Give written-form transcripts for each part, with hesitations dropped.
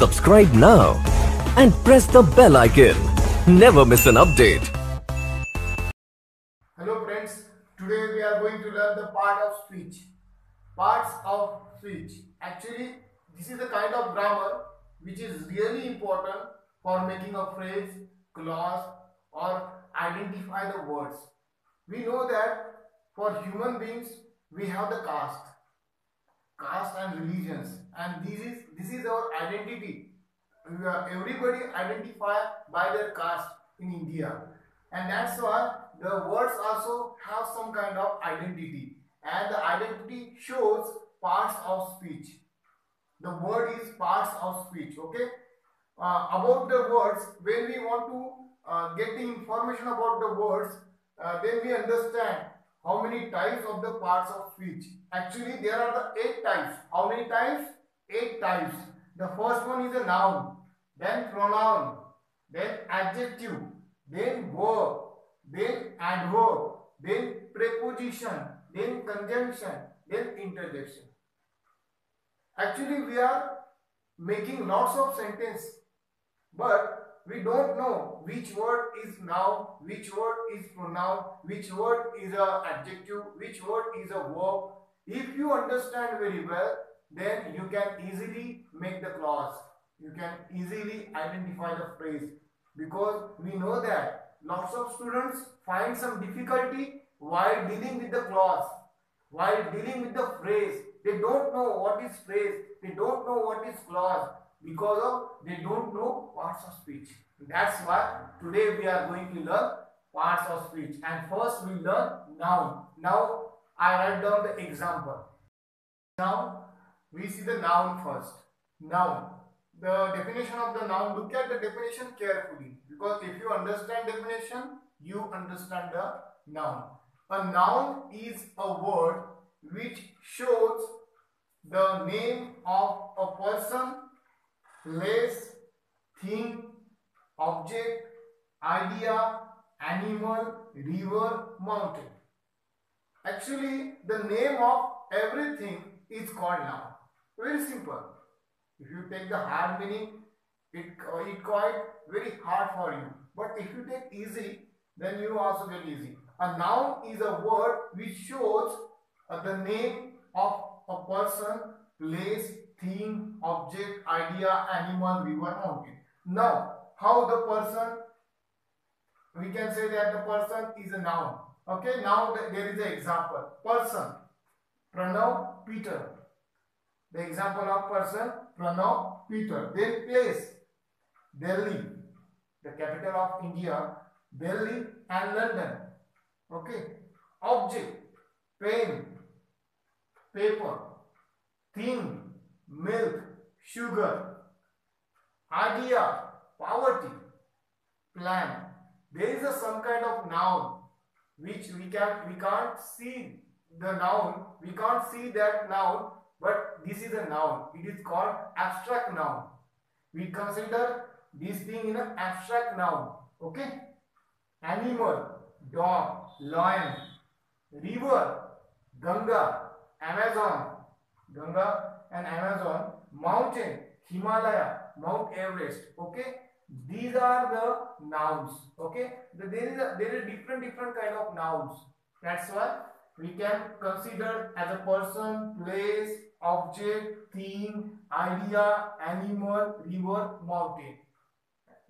Subscribe now and press the bell icon. Never miss an update. Hello friends, today we are going to learn the part of speech. Parts of speech. Actually, this is a kind of grammar which is really important for making a phrase, clause or identify the words. We know that for human beings we have the caste and religions, and this is our identity. Everybody identify by their caste in India, and that's why the words also have some kind of identity, and the identity shows parts of speech. The word is parts of speech. Okay, about the words, when we want to get the information about the words, then we understand how many types of the parts of speech. Actually, there are the 8 types. How many types? 8 types. The first one is a noun, then pronoun, then adjective, then verb, then adverb, then preposition, then conjunction, then interjection. Actually, we are making lots of sentences, but we don't know which word is noun, which word is pronoun, which word is a adjective, which word is a verb. If you understand very well, then you can easily make the clause. You can easily identify the phrase, because we know that lots of students find some difficulty while dealing with the clause, while dealing with the phrase. They don't know what is phrase, they don't know what is clause, because of they don't know parts of speech. That's why today we are going to learn parts of speech. And first we learn noun. Now I write down the example. Now we see the noun first. Noun. The definition of the noun, look at the definition carefully, because if you understand definition, you understand the noun. A noun is a word which shows the name of a person, place, thing, object, idea, animal, river, mountain. Actually, the name of everything is called noun. Very simple. If you take the hard meaning, it quite very hard for you. But if you take easy, then you also get easy. A noun is a word which shows the name of a person, place, thing, object, idea, animal, river, mountain. Now, how the person, we can say that the person is a noun. Okay, now there is an example. Person, pronoun Peter. The example of person, pronoun Peter. Then place, Delhi, the capital of India, Delhi and London. Okay. Object, pen, paper. Thing, milk, sugar. Idea, poverty, plan. There is some kind of noun which we can't see the noun, we can't see that noun, but this is a noun. It is called abstract noun. We consider this thing in an abstract noun. Okay. Animal, dog, lion. River, Ganga, Amazon, Ganga and Amazon. Mountain, Himalaya, Mount Everest. Okay, these are the nouns. Okay, there is different kind of nouns. That's why we can consider as a person, place, object, thing, idea, animal, river, mountain.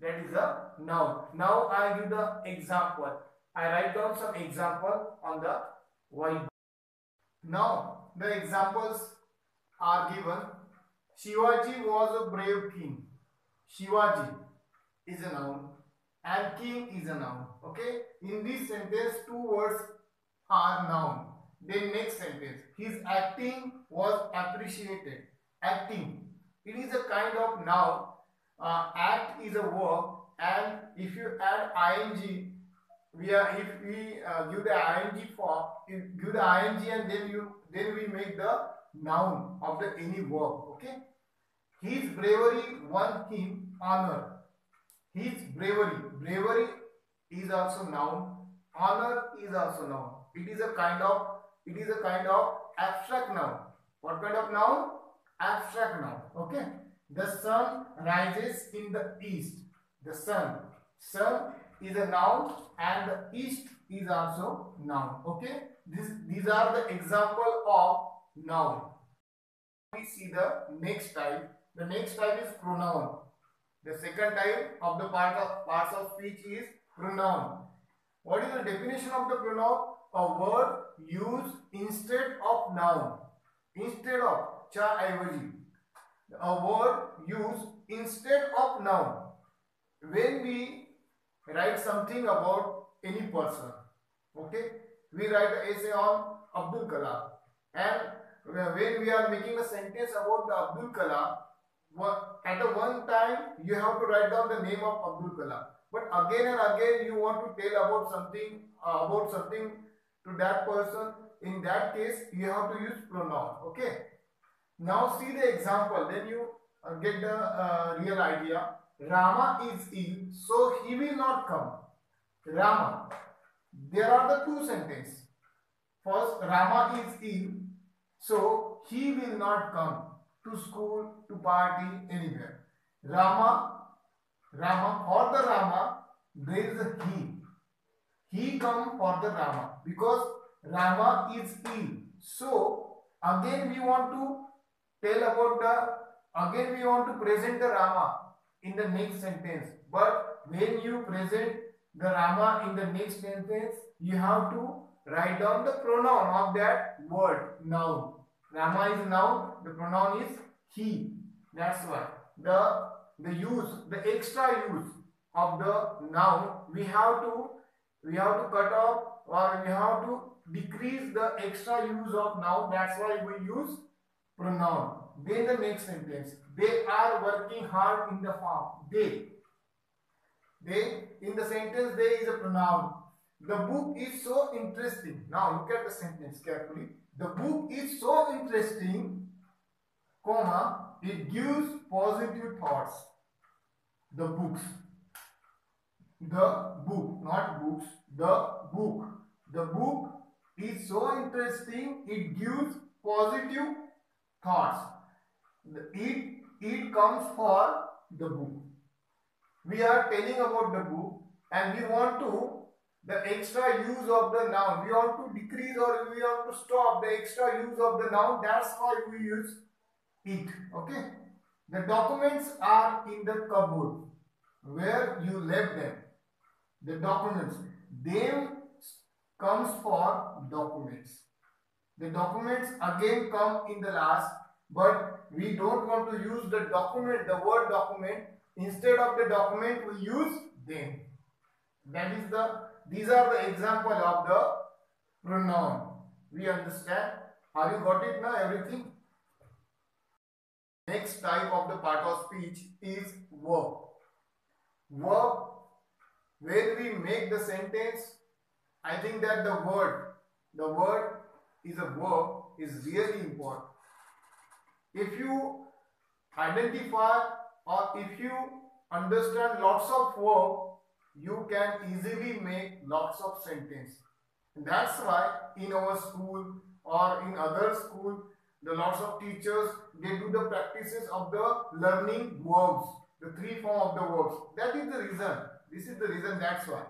That is a noun. Now I give the example. I write down some example on the whiteboard. Now the examples are given. Shivaji was a brave king. Shivaji is a noun and king is a noun. Okay. In this sentence, 2 words are noun. Then next sentence, his acting was appreciated. Acting, it is a kind of noun. Act is a verb, and if you add ing, if we give the ing form, give the ing and then we make the noun of the any verb. Okay. His bravery won him honor. His bravery is also noun. Honor is also noun. It is a kind of abstract noun. What kind of noun? Abstract noun. Okay. The sun rises in the east. The sun. Sun is a noun and the east is also noun. Okay. These are the example of noun. We see the next type. The next type is pronoun. The second type of the parts of speech is pronoun. What is the definition of the pronoun? A word used instead of noun. Instead of cha ऐवजी. A word used instead of noun. When we write something about any person, okay, we write an essay on Abdul Kalam, and when we are making a sentence about the Abdul Kalam, at a one time you have to write down the name of Abdul Kalam, but again and again you want to tell about something to that person. In that case you have to use pronoun. Okay, now see the example, then you get the real idea. Rama is ill, so he will not come. Rama. There are the two sentences. First, Rama is ill, so he will not come to school, to party, anywhere. Rama, for the Rama, there is a he. He come for the Rama because Rama is ill. So again we want to present the Rama in the next sentence. But when you present the Rama in the next sentence, you have to write down the pronoun of that word, noun. Rama is noun, the pronoun is he. That's why the extra use of the noun, we have to cut off, or we have to decrease the extra use of noun. That's why we use pronoun. Then the next sentence, they are working hard in the farm. They in the sentence, they is a pronoun. The book is so interesting. Now look at the sentence carefully. The book is so interesting, comma, it gives positive thoughts. The books. The book, not books. The book. The book is so interesting, it gives positive thoughts. It comes for the book. We are telling about the book and we want to the extra use of the noun. We want to decrease or we want to stop the extra use of the noun. That's why we use it. Okay. The documents are in the cupboard where you left them. The documents. Them comes for documents. The documents again come in the last, but we don't want to use the document, the word document. Instead of the document, we use them. These are the example of the pronoun. We understand? Have you got it now? Everything? Next type of the part of speech is verb. Verb, when we make the sentence, I think that the word is a verb is really important. If you identify or if you understand lots of verb, you can easily make lots of sentences. That's why in our school or in other school, the lots of teachers, they do the practices of the learning verbs, the three form of the verbs. That is the reason. This is the reason, that's why.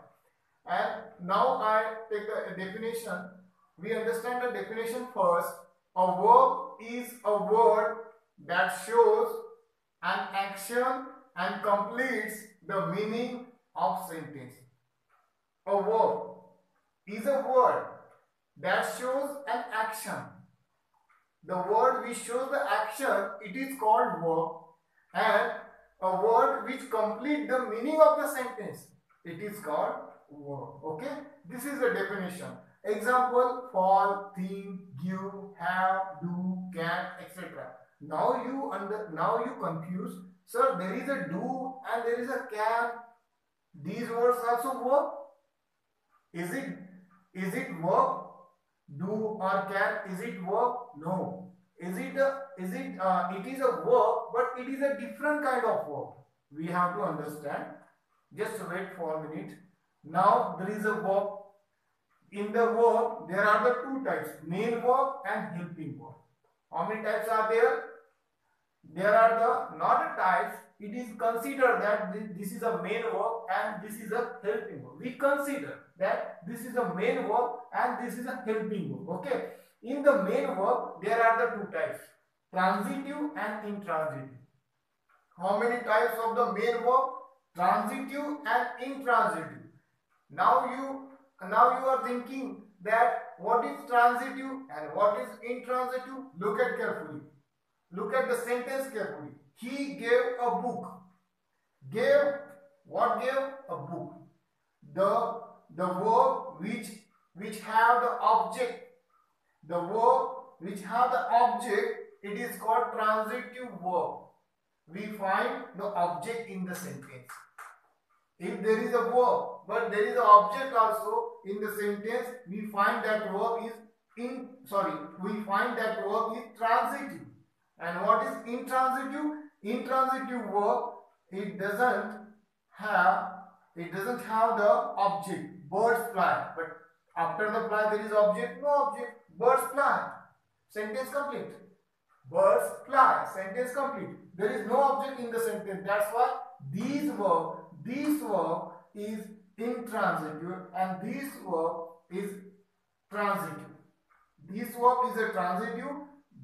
And now I take the definition. We understand the definition first. A verb is a word that shows an action and completes the meaning of sentence. A verb is a word that shows an action. The word which shows the action, it is called verb, and a word which completes the meaning of the sentence, it is called verb. Okay, this is the definition. Example: fall, think, give, have, do, can, etc. Now you confuse. Sir, there is a do and there is a can. These words also verb. Is it verb? Do or can? Is it verb? No. It is a verb, but it is a different kind of verb. We have to understand. Just wait for a minute. Now there is a verb. In the verb, there are the two types: main verb and helping verb. How many types are there? there are the not a types. It is considered that this is a main verb and this is a helping verb. We consider that this is a main verb and this is a helping verb. Okay. In the main verb, there are the two types: transitive and intransitive. How many types of the main verb? Transitive and intransitive. Now you are thinking that what is transitive and what is intransitive? Look at carefully. Look at the sentence carefully. He gave a book. Gave what? Gave a book. The verb which have the object. The verb which have the object, it is called transitive verb. We find the object in the sentence. If there is a verb but there is an object also in the sentence, we find that verb is transitive. And what is intransitive? Intransitive verb, it doesn't have the object. Birds fly, but after the fly there is object, no object. Birds fly. Sentence complete. Birds fly. Sentence complete. There is no object in the sentence. That's why this verb is intransitive and this verb is transitive. This verb is a transitive.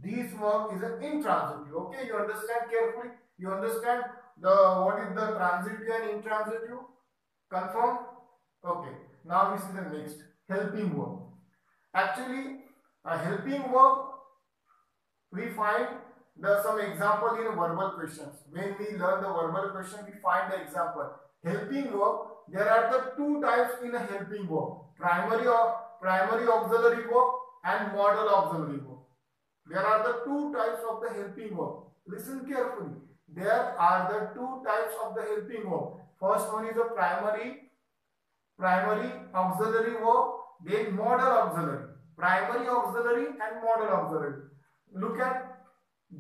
This verb is an intransitive. Okay, you understand carefully. You understand what is the transitive and intransitive? Confirm? Okay. Now we see the next helping verb. Actually, a helping verb, we find some example in verbal questions. When we learn the verbal question, we find the example. Helping verb, there are the two types in a helping verb: primary auxiliary verb and modal auxiliary verb. There are the two types of the helping verb. Listen carefully. There are the two types of the helping verb. First one is a primary auxiliary verb, then modal auxiliary. Primary auxiliary and modal auxiliary. Look at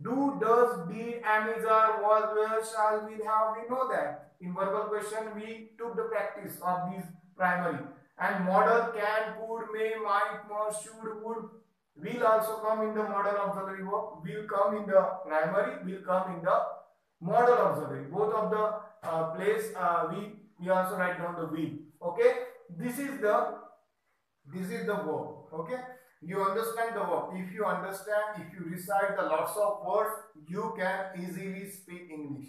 do, does, did, am, is, are, was, were, shall, will, have. We know that. In verbal question, we took the practice of these primary. And modal can, could, may, might, must, should, would, will also come in the modal auxiliary verb. Will come in the primary, will come in the modal auxiliary. Both of the place we also write down the will. Okay. This is the verb. Okay. You understand the verb. If you understand, if you recite the lots of words, you can easily speak English.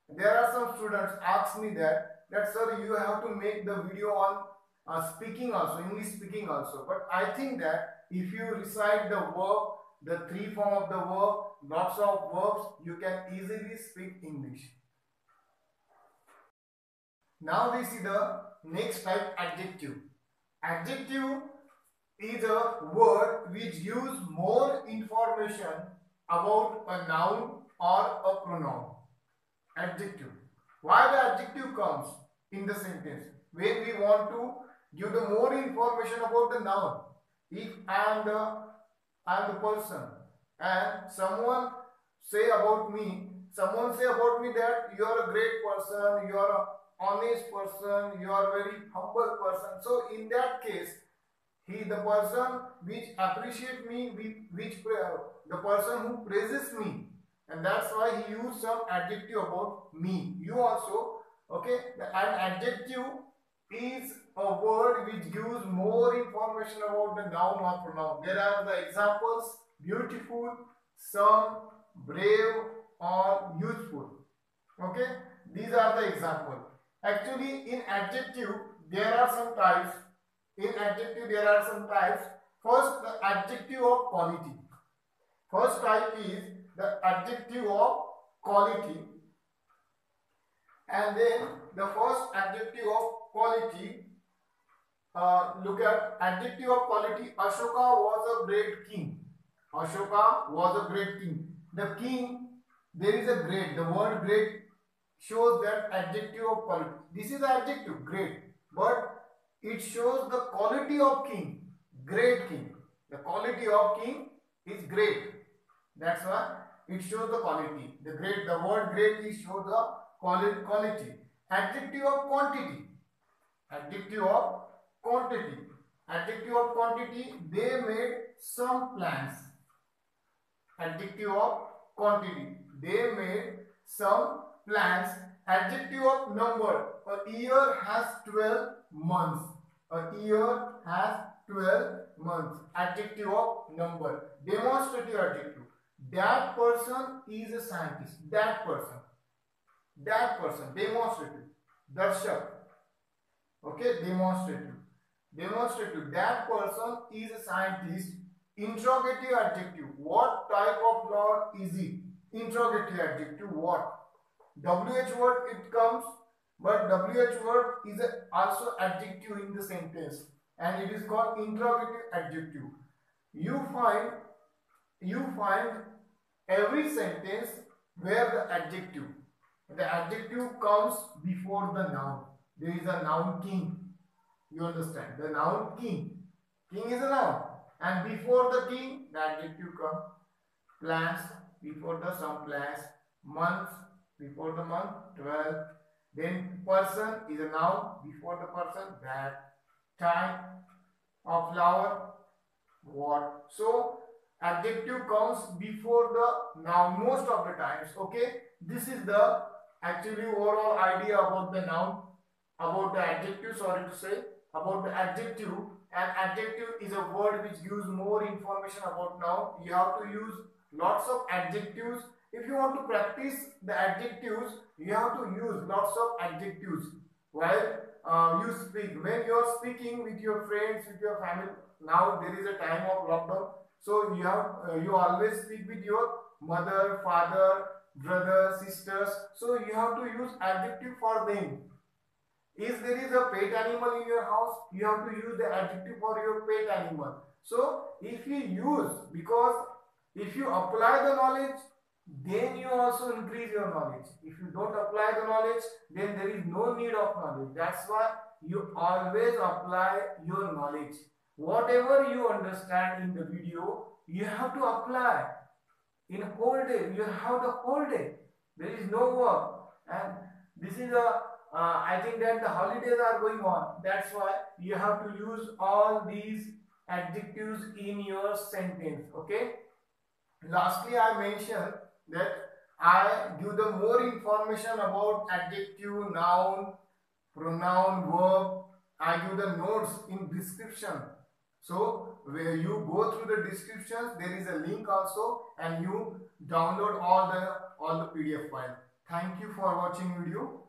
There are some students ask me that sir, you have to make the video on speaking also, English speaking also. But I think that if you recite the verb, the three form of the verb, lots of verbs, you can easily speak English. Now we see the next type, adjective. Adjective is a word which gives more information about a noun or a pronoun. Adjective. Why the adjective comes in the sentence? When we want to give the more information about the noun. If I am the person and someone say about me that you are a great person, you are an honest person, you are a very humble person. So in that case, the person which appreciate me, the person who praises me, and that's why he used some adjective about me. You also, okay? An adjective is a word which gives more information about the noun or pronoun. There are the examples: beautiful, some, brave, or useful. Okay? These are the examples. Actually, in adjective, there are some types. First, the adjective of quality. First type is the adjective of quality. And then the first adjective of quality, look at adjective of quality. Ashoka was a great king. Ashoka was a great king. The king, there is a great. The word great shows that adjective of quality. This is the adjective, great. But it shows the quality of king, great king. The quality of king is great. That's why it shows the quality. The word great is shows the quality. Adjective of quantity. Adjective of quantity. Adjective of quantity, they made some plants. Adjective of quantity, They made some plans. Adjective of number. A year has 12 months. A year has 12 months. Adjective of number. Demonstrative adjective. That person is a scientist. That person. That person. Demonstrative. Darshak. Okay, demonstrative. Demonstrative. That person is a scientist. Interrogative adjective. What type of flower is it? Interrogative adjective. What? WH word it comes, but WH word is also adjective in the sentence, and it is called interrogative adjective. You find every sentence where the adjective comes before the noun. There is a noun king. You understand? The noun king. King is a noun. And before the king, the adjective comes. Plants, before the some plants. Months, before the month, 12. Then person is a noun. Before the person, that. Time of flower, what. So, adjective comes before the noun most of the times. Okay. This is the actually overall idea about the noun. About the adjective, sorry to say, about the adjective. And adjective is a word which gives more information about noun. You have to use lots of adjectives. If you want to practice the adjectives, you have to use lots of adjectives while you speak. When you are speaking with your friends, with your family, now there is a time of lockdown, so you always speak with your mother, father, brother, sisters. So you have to use adjective for them. If there is a pet animal in your house, you have to use the adjective for your pet animal. So if you use, because if you apply the knowledge, then you also increase your knowledge. If you don't apply the knowledge, then there is no need of knowledge. That's why you always apply your knowledge. Whatever you understand in the video, you have to apply in a whole day. You have the whole day. There is no work. And this is I think that the holidays are going on. That's why you have to use all these adjectives in your sentence. Okay. Lastly, I mentioned that I give the more information about adjective, noun, pronoun, verb. I give the notes in description. So where you go through the descriptions, there is a link also, and you download all the PDF file. Thank you for watching video.